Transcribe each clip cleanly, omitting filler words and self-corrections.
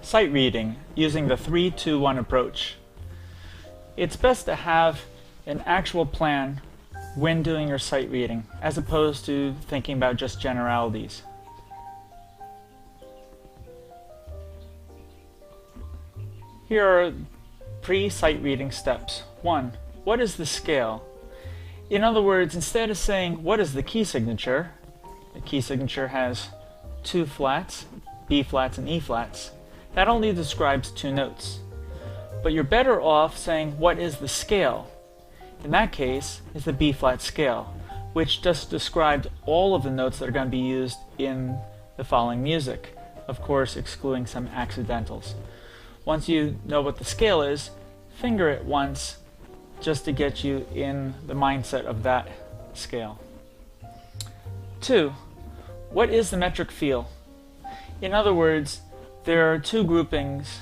Sight reading using the 3-2-1 approach. It's best to have an actual plan when doing your sight reading, as opposed to thinking about just generalities. Here are pre-sight reading steps. 1. What is the scale? In other words, instead of saying what is the key signature, the key signature has 2 flats, B flats and E flats. That only describes 2 notes. But you're better off saying what is the scale. In that case, is the B flat scale, which just described all of the notes that are going to be used in the following music, of course excluding some accidentals. Once you know what the scale is, finger it once just to get you in the mindset of that scale. 2. What is the metric feel? In other words, there are 2 groupings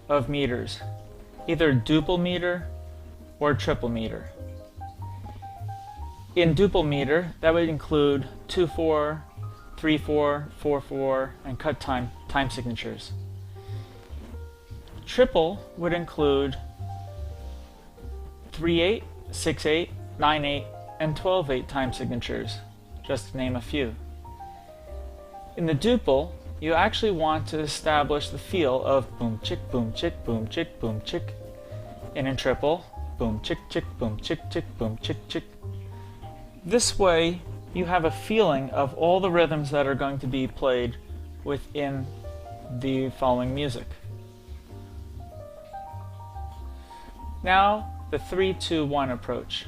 of meters, either duple meter or triple meter. In duple meter, that would include 2/4, 3/4, 4/4, and cut time signatures. Triple would include 3/8, 6/8, 9/8, and 12/8 time signatures, just to name a few. In the duple, you actually want to establish the feel of boom chick, boom chick, boom chick, boom chick. And in triple, boom chick chick, boom chick chick, boom chick chick. This way, you have a feeling of all the rhythms that are going to be played within the following music. Now, the 3-2-1 approach.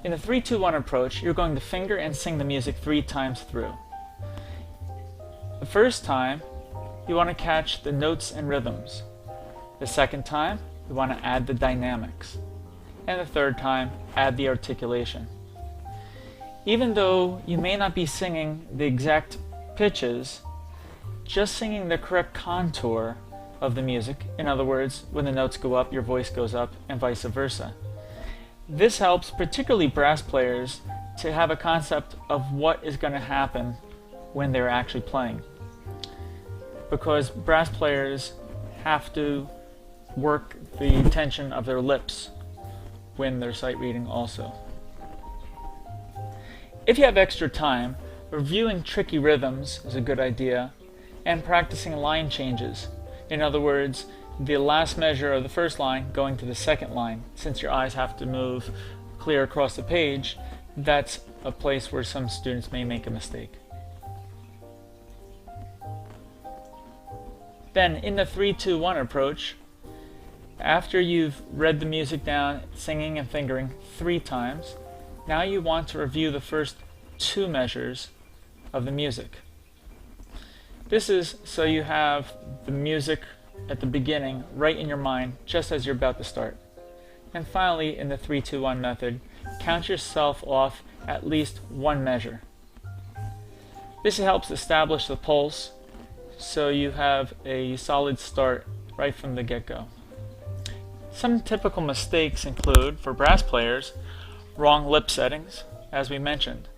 In the 3-2-1 approach, you're going to finger and sing the music 3 times through. The first time, you want to catch the notes and rhythms. The second time, you want to add the dynamics. And the third time, add the articulation. Even though you may not be singing the exact pitches, just singing the correct contour of the music, in other words, when the notes go up, your voice goes up, and vice versa. This helps particularly brass players to have a concept of what is going to happen when they're actually playing. Because brass players have to work the tension of their lips when they're sight reading also. If you have extra time, reviewing tricky rhythms is a good idea, and practicing line changes. In other words, the last measure of the first line going to the second line. Since your eyes have to move clear across the page, that's a place where some students may make a mistake. Then in the 3-2-1 approach, after you've read the music down, singing and fingering 3 times, now you want to review the first 2 measures of the music. This is so you have the music at the beginning right in your mind just as you're about to start. And finally, in the 3-2-1 method, count yourself off at least 1 measure. This helps establish the pulse so you have a solid start right from the get-go. Some typical mistakes include, for brass players, wrong lip settings, as we mentioned.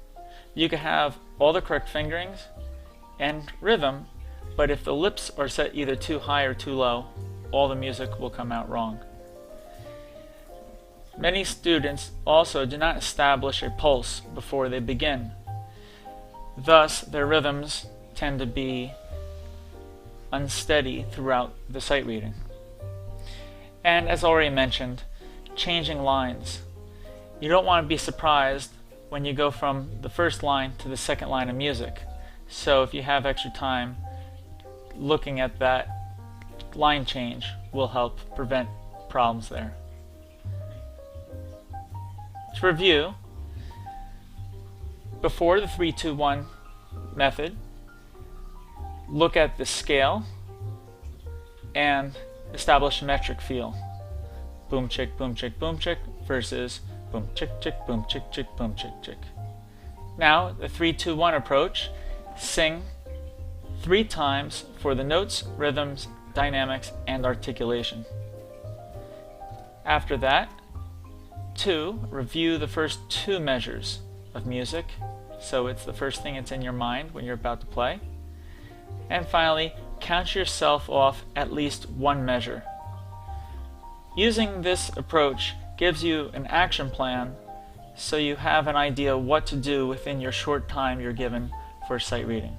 You can have all the correct fingerings and rhythm, but if the lips are set either too high or too low, all the music will come out wrong. Many students also do not establish a pulse before they begin. Thus, their rhythms tend to be unsteady throughout the sight reading. And as already mentioned, changing lines. You don't want to be surprised when you go from the first line to the second line of music. So if you have extra time, looking at that line change will help prevent problems there. To review, before the 3-2-1 method, look at the scale and establish a metric feel. Boom chick, boom chick, boom chick versus boom chick chick, boom chick chick, boom chick chick. Now, the 3-2-1 approach, sing 3 times for the notes, rhythms, dynamics, and articulation. After that, 2, review the first 2 measures of music, so it's the first thing that's in your mind when you're about to play. And finally, count yourself off at least one measure. Using this approach gives you an action plan so you have an idea what to do within your short time you're given for sight reading.